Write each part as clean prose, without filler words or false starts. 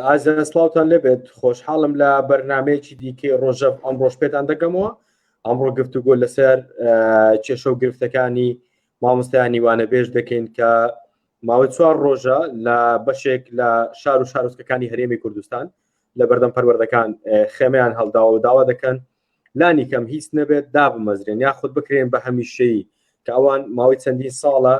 ئازە سڵاوتان لەبێت خۆشحاڵم لە بەرنمەیەکی دیکەی ڕۆژەف ئەمڕۆژ پێتان دەکەمەوە. ئەمڕۆ گفتوگۆ لەسەر کێشە و گرفتەکانی مامۆستایانی وانەبێژ دەکەین کە ماوەی 4 ڕۆژە لە بەشێک لە شار و شارۆچکەکانی هەرێمی کوردستان لە بەردەم پەروەردەکان خێمەیان هەڵداوە و داوا دەکەن لانی کەم هیچ نەبێت دابمەزرێن یاخود بکرێن بە هەمیشەیی کە ئەوان ماوەی چەندین ساڵە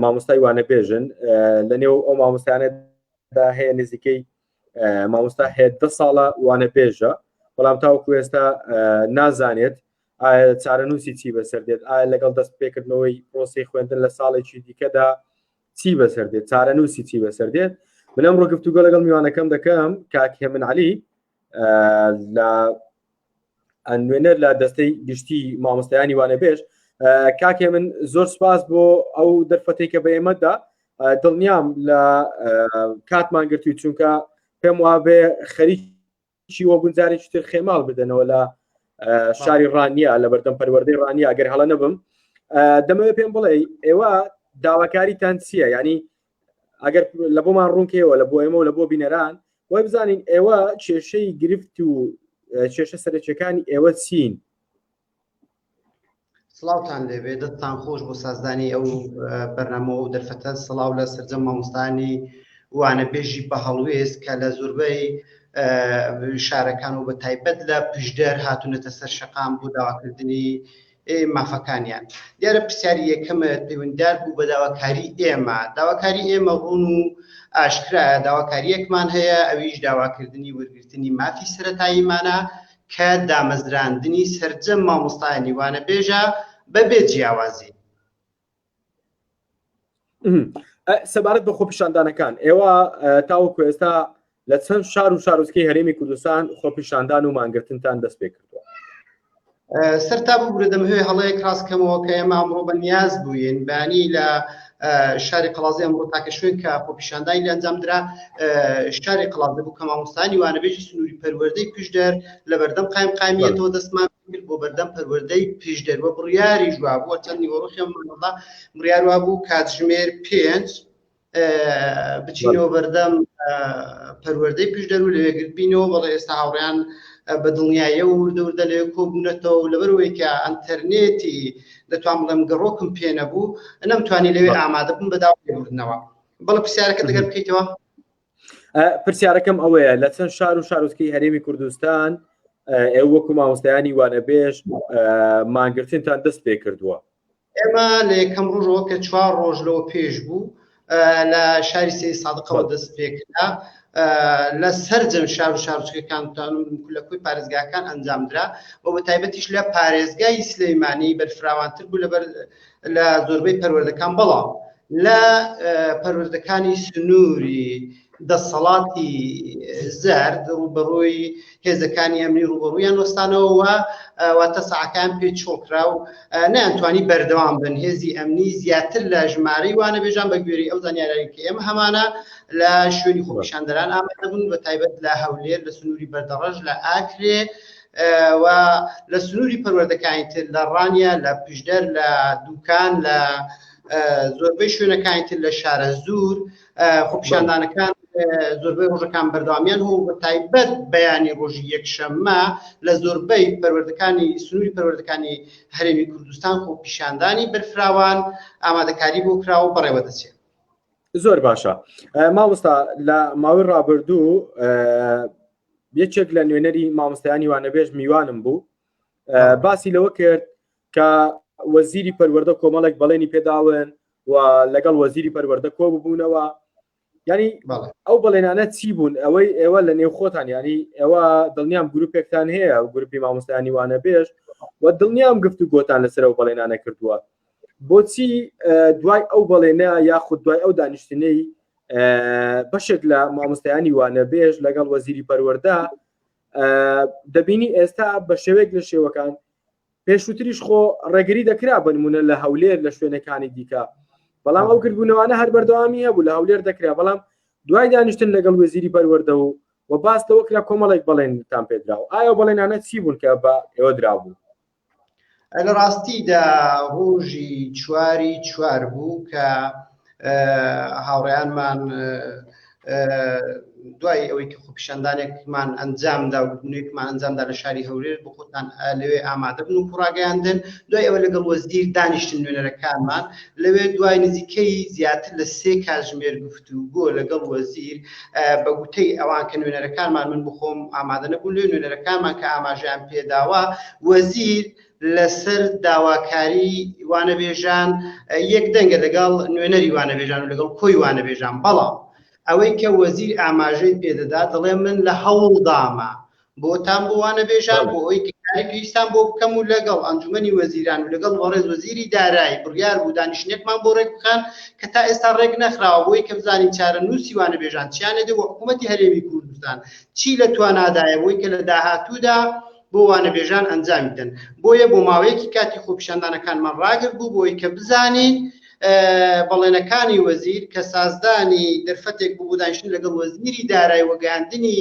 مامۆستای وانەبێژن. لەنێو ئەو مامۆستایانەدا هەیە نزیکەی مامۆستا هەیە 10 ساڵە وانەبێژە، بەڵام تاوەکو ئێستا نازانێت ئایا چارەنووسی چی بەسەر دێت، ئایا لەگەڵ دەست پێکردنەوەی پرۆسی خوێندن لە ساڵێکی دیکەدا چی بەسەر دێت، چارەنووسی چی بەسەر دێت. من ئەمڕۆ گفتوگۆ لەگەڵ میوانەکەم دەکەم کاک هێمن عەلی لە نوێنەر لە دەستەی گشتی مامۆستایانی وانەبێژ. کاکێ من زۆر سپاس بۆ ئەو دەرفەتەی کە بە ئێمەدا دڵنیام لە کاتمان گرتووی، چونکە پێم وابێ خەریکی وە گونجارێکی تر خێماڵ بدەنەوە لە شاری ڕانیا لە بەردەم پەروەردەی ڕانیا ئەگەر هەڵە نەبم. دەمەوێت پێم بڵێ ئێوە داواکاریتان چییە؟ ینی ئەگەر لە بۆمان ڕوونکەوە لە بۆ ئێمە و لە بۆ بینەران وای بزانین ئێوە کێشەی گرفت و کێشە سەرچەکانی ئێوە چین؟ سڵاوتان لێبێ، دەستان خۆش بۆ سازدانی ئەو بەرنامە و دەرفەتە. سڵاو لە سەرجەم مامۆستایانی وانەبێژی بە هەڵوێست کە لە زۆربەی شارەکان و بە تایبەت لە پشدەر هاتوونەتە سەر شەقام بۆ داواکردنی مافەکانیان. دیارە پرسیاری یەکەمت پەیوەندیدار بوو بە داواکاری ئێمە. داواکاری ئێمە ڕوون و ئاشکرایە. داواکاریەکمان هەیە، ئەویش داواکردنی وەرگرتنی مافی سەرەتاییمانە کە دامەزراندنی سەرجەم مامۆستایانی وانەبێژە بەبێ جیاوازی. سەبارەت بە خۆپیشاندانەکان، ئێوە تاوەکو ئێستا لە چەند شار و شارۆچکەی هەرێمی کوردستان خۆپیشاندان و مانگرتنتان دەست پێ کردووە؟ سەرتا بوو دەمەوێ هەڵەیەک ڕاستکەمەوە کە ئێمە ئەمڕۆ بەنیاز بووین بانی لە شاری قەڵازی ئەمڕۆ تاکە شوێن کە خۆپیشاندانی لە ئەنجام درا شاری قەڵازی بوو کە مامۆستایانی وانەبێژی سنووری پەروەردەی پشدەر لە بەردەم قایمقامیەتەوە دەستمان کرد بۆ بەردەم پەروەردەی پشدەر وە بڕیاری ژوا بووە. چەند نیوەڕۆخێمەڵا بڕیار وا بوو کاتژمێر 5 بچینەوە بەردەم پەروەردەی پشدەر و لەوێگرت بینەوە. بەڵێ ئێستا هاوڕێیان بە دڵنیایە و وردەوردە لەوێ کۆبوونەتەوە و لەبەرەوەی کە ئەنتەرنێتی دەتوان بڵێم گەڕۆکم پێ نەبوو نەمتوانی لەوێ ئامادە بووم بە داوابوردنەوە. بەڵێ پرسیارەکە دەگەر بکەیتەوە. پرسیارەکەم ئەوەیە لە چەند شار و شارۆچکەی هەرێمی کوردستان ئێوە وەکو مامۆستایانی وانەبێژ مانگرتنتان دەست پێ کردووە؟ ئێمە لە یەکەم ڕۆژەوە کە 4 ڕۆژ لەوە پێش بوو لە شاری سێ سادقەوە دەست پێکرا لە سەرجەم شار و شارۆچکەکان لە کوی پارێزگاکان ئەنجامدرا و بە تایبەتیش لە پارێزگای سلەیمانی بەرفراوانتر بوو لە زۆربەی پەروەردەکان. بەڵام لە پەروەردەکانی سنووری دەسەڵاتی زەرد ڕوبەڕووی هێزەکانی ئەمنی ڕوبەڕوویان وەستانەوە واتە سەعەکان پێچۆڵکرا و نەیانتوانی بەردەوام بن. هێزی ئەمنی زیاتر لە ژمارەی وانەبێژان بە گوێرەی ئەو زانیاریی کە ئێمە هەمانە لە شوێنی خۆپیشاندەران ئامادە بوون بە تایبەت لە هەولێر، لە سنووری بەردەڕەژ، لە ئاکرێ و لە سنووری پەروەردەکانی تر لە ڕانیا، لە پشدەر، لە دووکان، لە زۆربەی شوێنەکانی تر لە شارە زوور خۆپیشاندانەکان زۆربەی ڕۆژەکان بەردەوامیان هەبوو. بە تایبەت بەیانی ڕۆژی یەکشەممە لە زۆربەی پەروەردەکانی سنووری پەروەردەکانی هەرێمی کوردستان خۆپیشاندانی بەرفراوان ئامادەکاری بۆ کراوە بەڕێوە دەچێت. زۆر باشە. مامۆستا لە ماوەی ڕابردوو یەکێک لە نوێنەری مامۆستایانی وانەبێژ میوانم بوو، باسی لەوە کرد کە وەزیری پەروەردە کۆمەڵێک بەڵێنی پێداون و لەگەڵ وەزیری پەروەردە کۆ ببوونەوە. ینی ئەو بەڵێنانە چی بوون؟ ئەوەی ئێوە لە نێو خۆتان ینی ئێوە دڵنیام گروپێکتان هەیە و گروپی مامۆستایانی وانەبێژ و دڵنیام گفتوگۆتان لەسەر ئەو بەڵێنانە کردووە. بۆچی دوای ئەو بەڵێنە یاخود دوای ئەو دانیشتنەی بەشێک لە مامۆستایانی وانەبێژ لەگەڵ وەزیری پەروەردە دەبینی ئێستا بە شێوەیەک لە شێوەکان پێشووتریش خۆ ڕێگری دەکرا بنمونە لە هەولێر لە شوێنەکانی دیکە، بەڵام ئەو کردبوونەوانە هەر بەردەوامی هەبوو لە هەولێر دەکرا، بەڵام دوای دانیشتن لەگەڵ وەزیری پەروەردە و باستەوە کرا کۆمەڵێک بەڵێنتان پێدراوە. ئایا بەڵێنانە چی بوون کە بە ئێوە درابوو؟ لە ڕاستیدا ڕۆژی 4 بوو کە هاوڕێیانمان دوای ئەوەی کە خۆپیشاندانێکمان ئەنجامدا و بوونێکمان ئەنجامدا لە شاری هەورێر بۆ خۆتان لەوێ ئامادە بن و پڕاگەیاندن دوای ئەوە لەگەڵ وەزیر دانیشتن نوێنەرەکانمان لەوێ دوای نزیکەی زیاتر لە 3 کاتژمێر گفتوگۆ لەگەڵ وەزیر بە گوتەی ئەوان کە نوێنەرەکانمان من بخۆم ئامادە نەبوون لێ نوێنەرەکانمان کە ئاماژەیان پێداوە وەزیر لەسەر داواکاری وانەبێژان یەک دەنگە لەگەڵ نوێنەری وانەبێژان و لەگەڵ کۆی وانەبێژان بەڵام ئەوەی کە وەزیر ئاماژەی پێدەدا دەڵێ من لە هەوڵدامە بۆتان بۆ وانەبێژان بۆ ئەوەی کاری پێویستان بۆ بکەم و لەگەڵ ئەنجومەنی وەزیران و لەگەڵ وەڕێز وەزیری دارایی بڕیار بوو دانیشتنێکمان بۆ ڕێک بخەن کە تا ئێستا ڕێک نەخراوە بۆی کە بزانین چارەنووسی وانەبێژان چیانە دێ بۆ حکوومەتی هەرێمی کوردستان چی لە توانادایە بۆی کە لە داهاتوودا بۆ وانەبێژان ئەنجامی بدەن بۆیە بۆ ماوەیەکی کاتی خۆپیشاندانەکانمان ڕاگرت بوو بۆی کە بزانین بەڵێنەکانی وەزیر کە سازدانی دەرفەتێک بوو بۆ دانیشتن لەگەڵ وەزیری دارایی وەگەاندنی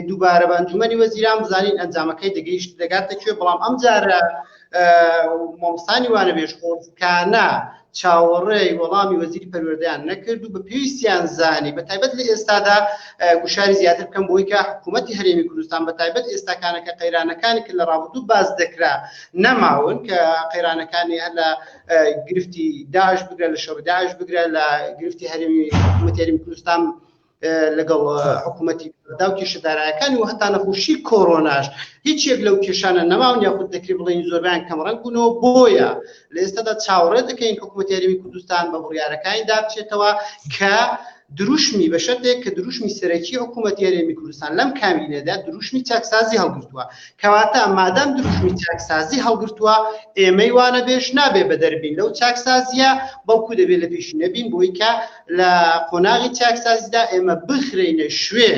دووبارە بە ئەنجومەنی وەزیران بزانین ئەنجامەکەی دەگەیشت دەگاتەکوێ بەڵام ئەم جارە مامۆستانی وانەبێژ خۆزگانە چاوەڕێی وەڵامی وەزیری پەروەردەیان نەکرد و بە پێویستیان زانی بە تایبەت لە ئێستادا گوشاری زیاتر بکەم بۆی کە حکوومەتی هەرێمی کوردستان بە تایبەت ئێستاکانەکە قەیرانەکانی کە لە ڕابردوو باز دەکرا نەماون کە قەیرانەکانی هەر لە گرفتی داعش بگرە لە شەڕی داعش بگرە لە گرفتی حکوومەتی هەرێمی کوردستان لەگەڵ حکوومەتی دا و کێشەدارایەکانی و هەتا نەخۆشی کۆڕۆناش هیچێک لەو کێشانە نەماون یاخود دەکرێت بڵێن زۆربیان کەمڕەنگ بوونەوە بۆیە لە ئێستادا چاوەڕێ دەکەین حکوومەتی هەرێمی کوردستان بە بڕیارەکانی دابچێتەوە کە دروشمی بە شەرتێک کە دروشمی سەرەکی حکوومەتی هەرێمی کوردستان لەم کابینەدا دروشمی چاکسازی هەڵگرتووە کەواتە مادام دروشمی چاکسازی هەڵگرتووە ئێمەی وانەبێژ نابێ بە دەربین لەو چاکسازیە بەڵکو دەبێت لە پێشی نەبین بۆی کە لە قۆناغی چاکسازیدا ئێمە بخرێنە شوێ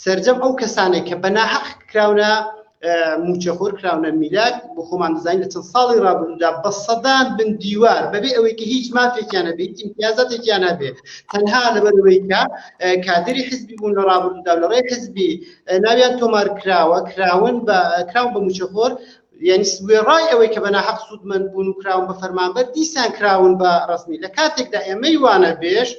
سەرجەم ئەو کەسانێک کە بەناحەق کراونە موچەخۆر کراونە میلاد بۆ خۆمان دەزانین لە چەند ساڵی ڕابردوودا بە سەدان بن دیوار بەبێ ئەوەی کە هیچ مافێکیان نەبێ هیچ ئیمتیازاتێکیان نەبێ تەنها لەبەرەوەی کە کادری حزبی بوون لە ڕابردوودا لە ڕێی حزبی ناویان تۆمار کراوە کراون بە موچەخۆر یعنی سوێڕای ئەوەی کە بەناحەق سوودمەند بوون و کراون بە فەرمانبەر دیسان کراون بە ڕسمی لە کاتێکدا ئێمەی وانەبێژ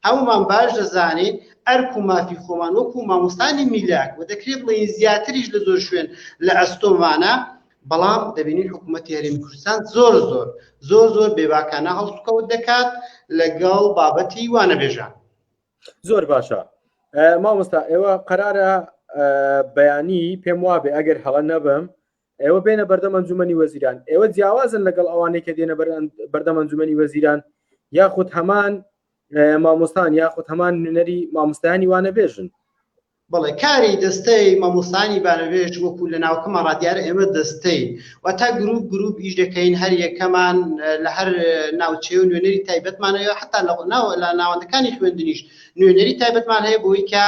هەمومان باش دەزانین ئەرک و مافی خۆمان وەکو مامۆستانی میلاک و دەکرێت بڵێن زیاتریش لە زۆر شوێن لە ئەستۆمانە بەڵام دەبینین حکوومەتی هەرێمی کوردستان زۆر بێباکانە هەڵسوکەوت دەکات لەگەڵ بابەتی وانەبێژان. زۆر باشە مامۆستا ئێوە قەرارە بەیانی پێم وابێ ئەگەر هەڵە نەبم ئێوە بێنە بەردەم ئەنجومەنی وەزیران ئێوە جیاوازن لەگەڵ ئەوانەی کە دێنە بەردەم ئەنجومەنی وەزیران یاخود هەمان مامۆستان یاخود هەمان نوێنەری مامۆستایانی وانەبێژن بەڵێ کاری دەستەی مامۆستانی وانەبێژ وەکو لە ناوکەمان ڕادیارە ئێمە دەستەی و تا گروپ ئیش دەکەین هەر یەکەمان لە هەر ناوچێ و نوێنەری تایبەتمانەوە حتا لە ناوەندەکانی خوێندنیش نوێنەری تایبەتمان هەیە بۆی کە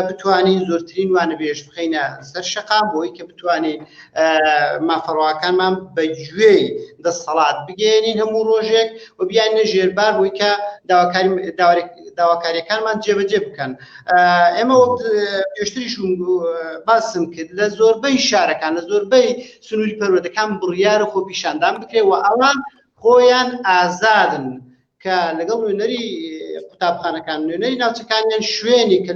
بتوانین زۆرترین وانەبێژ بخەینە سەر شەقام بۆی کە بتوانین مافەڕەوەکانمان بە گوێی دەسەڵات بگەێنین هەموو ڕۆژێک و بیان نەژێربار بۆی کە داواکاریەکانمان جێبەجێ بکەن. ئێمە وەک پێشتریش باسم کرد لە زۆربەی شارەکان لە زۆربەی سنووری پەروەردەکان بڕیارە خۆپیشاندان بکرێت و ئەوان خۆیان ئازادن کە لەگەڵ نوێنەری قوتابخانەکان نوێنەری ناوچەکانیان شوێنی کە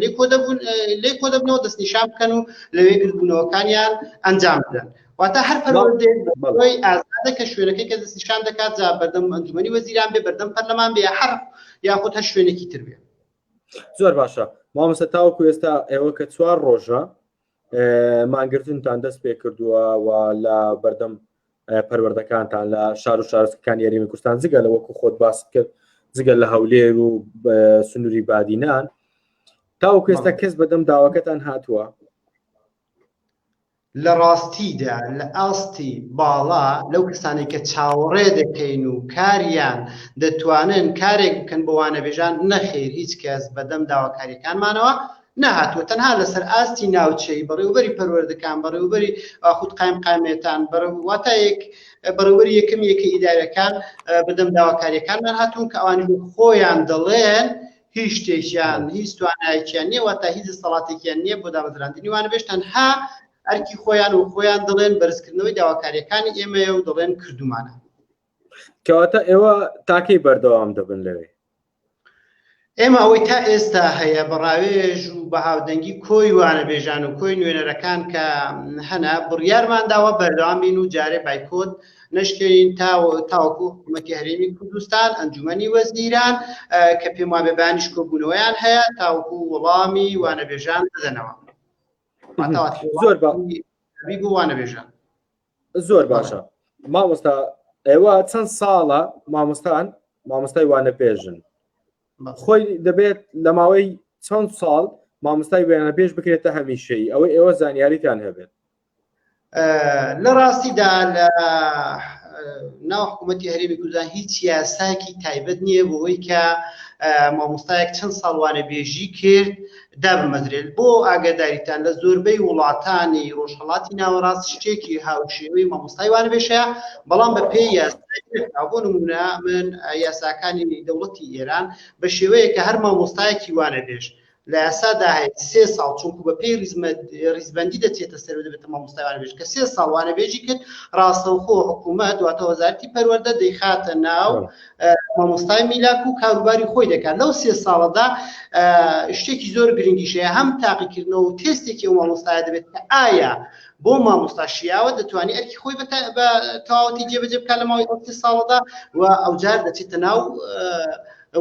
لێ کۆ دەبنەوە دەستنیشان بکەن و لەوێ گرتبوونەوەکانیان ئەنجام بدەن واتە هەر پەروەردەیەک بەڕۆی ئازادە کە شوێنەکەی کە دەستنیشان دەکات جا بەردەم ئەنجومەنی وەزیران بێ بەردەم پەرلەمان بێ هەر یاخود هەر شوێنێکی تر بێ. زۆر باشە مامۆستا تاوەکو ئێستا ئێوە کە 4 ڕۆژە مانگرتنتان دەست پێ کردووە و لە بەردەم پەروەردەکانتان لە شار و شارستەکانی هەرێمی کوردستان جگە لە وەکو خۆت باس کرد جگە لە هەولێر و سنووری بادینان تاوەکو ئێستا کەس بەدەم داواکەتان هاتووە لە ڕاستیدا لە ئاستی باڵا لەو کەسانی کە چاوەڕێ دەکەین و کاریان دەتوانن کارێک بکەن بۆ وانەبێژان نەخێر هیچ کەس بەدەم داواکاریەکانمانەوە نەهاتووە تەنها لەسەر ئاستی ناوچەی بەڕێوەبەری پەروەردەکان بەڕێوەبەری خود قایمێتان واتایەک بەڕێوەبەری یەکەمی ئیدارەکان بەدەم داواکاریەکانمان هاتوون کە ئەوانی خۆیان دەڵێن هیچ شتێکیان هیچ توانایەکیان نییە واتە هیچ دەسەڵاتێکیان نییە بۆ دامەزراندنی وانەبێژ تەنها ئەرکی خۆیان و خۆیان دەڵێن بەرزکردنەوەی داواکاریەکانی ئێمەیە و دەڵێن کردومانە. کەواتە ئێوە تاکەی بەردەوام دەبن لەوێ ئێمە ئەوەی تا ئێستا هەیە بەڕاوێژ و بە هاودەنگی کۆی وانە بێژان و کۆی نوێنەرەکان کە هەنا بڕیارمان داوە بەردەوام بین و جارێ بایکۆت نشکێن تاوەکو حکوومەتی هەرێمی کوردستان ئەنجومەنی وەزیران کە پێم وابێ بانیش کۆبوونەوەیان هەیە تاوەکو وەڵامی وانەبێژان بدەنەوە وانە بێژان. زۆر باشە مامۆستا ئێوە چەند ساڵە مامۆستای وانە پێژن خۆی دەبێت لە ماوەی چەند ساڵ مامۆستای وێنە پێش بکرێتە هەمیشەی ئەوەی ئێوە زانیاریتان هەبێت؟ لە ڕاستیدا لە ناو حکوومەتی هەرێمی کوردستان هیچ یاساکی تایبەت نییە بۆەوەی کە مامۆستایەک چەند ساڵ وانەبێژی کرد دابمەزرێت. بۆ ئاگاداریتان لە زۆربەی وڵاتانی ڕۆژهەڵاتی ناوەڕاست شتێکی هاوشێوەی مامۆستای وانەبێژەیە، بەڵام بە پێی یاسا بۆ نمونە من یاساکانی دەوڵەتی ئێران بە شێوەیە کە هەر مامۆستایەکی وانەبێژ لە یاسادا هەیە 3 ساڵ چونکو بە پێی ریزبەندی دەچێتە سەر دەبێتە مامۆستای وانەبێژ کە 3 ساڵ وانەبێژی کرد ڕاستەوخۆ حکوومەت دواتە وەزارەتی پەروەردە دەیخاتە ناو مامۆستای میلاک و کاروباری خۆی دەکات. لەو 3 ساڵەدا شتێکی زۆر گرنگیشەیە هەم تاقیکردنەوە و تێستێکی ئەو مامۆستایە دەبێت کە ئایا بۆ مامۆستا شیاوە دەتوانێت ئەرکی خۆی بە تەواوەتی جێبەجێ بکات لە ماوەی 3 ساڵەدا و ئەوجار دەچێتە ناو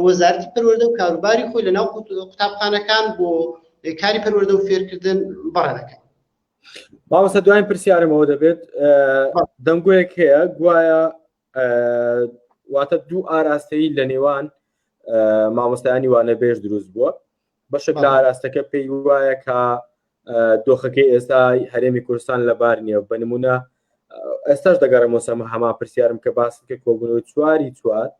وەزارەتی پەروەردە و کاروباری خۆی لە ناو قوتابخانەکان بۆ کاری پەروەردە و فێرکردن بەڕێ دەکەن. مامۆستا دوایین پرسیارمەوە دەبێت دەنگۆیەک هەیە گوایە واتە دوو ئاراستەیی لە نێوان مامۆستایانی وانەبێژ دروست بووە بەشێک لە ئاراستەکە پێی وایە کە دۆخەکەی ئێستا هەرێمی کوردستان لەبار نییە. بە نمونە ئێستاش دەگەڕێمەوە هەما پرسیارم کە باسکە کۆبوونەوەی 4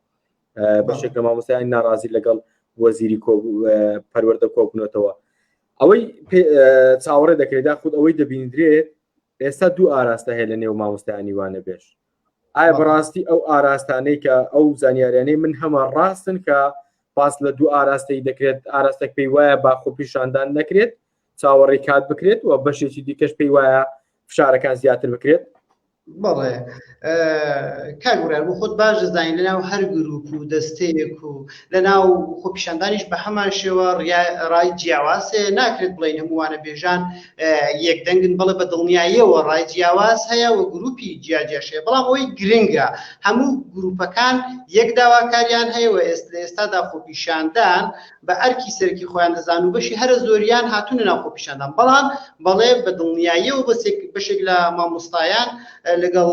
بەشێک لە مامۆستایانی ناڕازی لەگەڵ وەزیری پەروەردە کۆبوونەوەتەوە. ئەوەی چاوەڕێ دەکرێت خود ئەوەی دەبیندرێت ئێستا دوو ئاراستە هەیە لە نێو مامۆستایانی وانەبێژ. ئایا بەڕاستی ئەو ئاراستانەی کە ئەو زانیاریانەی من هەمە ڕاستن کە پاس لە دوو ئاراستەی دەکرێت ئاراستێک پێی وایە باخۆ پیشاندان نەکرێت چاوەڕێی کات بکرێت و بەشێکی دیکەش پێی وایە فشارەکان زیاتر بکرێت؟ بەڵێ کاگوڕار بۆ خۆت باش دەزانین لەناو هەر گروپ و دەستەیەک و لەناو خۆپیشاندانیش بە هەمان شێوە ڕای جیاوازێ ناکرێت بڵین هەمووانە بێژان یەکدەنگن بڵێ بە دڵنیاییەوە ڕای جیاواز هەیە و گروپی جیاجیاشەیە، بەڵام ئەوەی گرنگە هەموو گروپەکان یەک داواکاریان هەیە و ئێستادا خۆپیشاندان بە ئەرکی سەرکی خۆیان دەزان و بەشی هەرە زۆریان هاتوونە ناو خۆپیشاندان، بەڵام بەڵێ بە دڵنیاییەوە بەشێک لە مامۆستایان لەگەڵ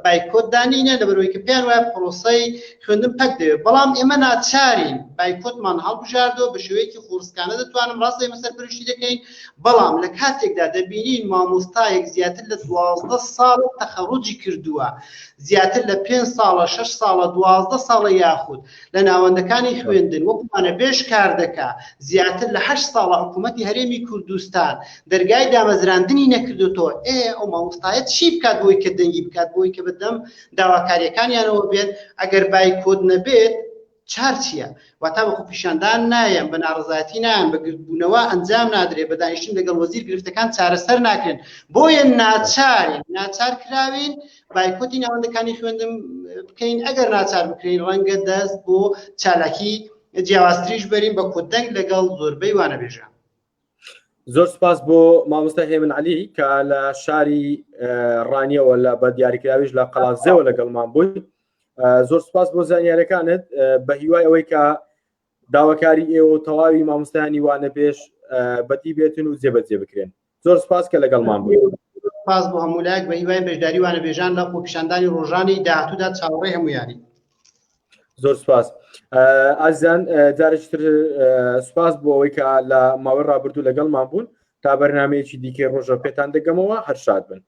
بایکۆت دانینە لەبەرەوەی کە پێیان وایە پرۆسەی خوێندن پەک دەوێت، بەڵام ئێمە ناچارین بایکۆتمان هەڵبژاردەوە بە شێوەیەکی خورسکانە دەتوانم ڕاستی ئێمە سەرپەرشتی دەکەین، بەڵام لە کاتێکدا دەبینین مامۆستایەک زیاتر لە 12 ساڵ تەخەڕوجی کردووە، زیاتر لە 5 ساڵە 6 ساڵە 12 ساڵە یاخود لە ناوەندەکانی خوێندن وەکوانە بێژ کار دەکا، زیاتر لە 8 ساڵە حکوومەتی هەرێمی کوردستان دەرگای دامەزراندنی نەکردوتەوە، ئەو مامۆستایە چی بکات بۆی کە دەنگی بکات بۆی کە بەدەم داواکاریەکانیانەوە بێت؟ ئەگەر بایکۆت نەبێت چار چییە؟ واتە بە خۆپیشاندان نایەن، بە ناڕزایەتی نایەن، بە گرتبوونەوە ئەنجام نادرێت، بە دانیشتن لەگەڵ وەزیر گرفتەکان چارەسەر ناکرێن، بۆیە ناچار کراوین بایکۆتی ناوەندەکانی خوێندن بکەین. ئەگەر ناچار بکرین ڕەنگە دەست بۆ چالاکی جیاوازتریش بەرین بە کۆدەنگ لەگەڵ زۆربەی وانەبێژان. زۆر سپاس بۆ مامۆستا هێمن عەلی کە لە شاری ڕانیەوە لە بە دیاریکراویش لە قەڵازێەوە لەگەڵمان بووی. زۆر سپاس بۆ زانیاریەکانت بە هیوای ئەوەی کە داواکاری ئێوە و تەواوی مامۆستایانی وانەبێژ بەدی بێتن و جێبەجێ بکرێن. زۆر سپاس کە لەگەڵمان بووی. سپاس بۆ هەموو لایەک بە هیوای بەشداری وانەبێژان لە خۆپیشاندانی ڕۆژانی داهاتوودا چاوەڕێی هەموویانی. زۆر سپاس ئازیزان، جارێکتر سپاس بۆ ئەوەی کە لە ماوەی ڕابردوو لەگەڵمان بوون تا بەرنامەیەکی دیکەی ڕۆژە پێتان دەگەمەوە. هەر شاد بن.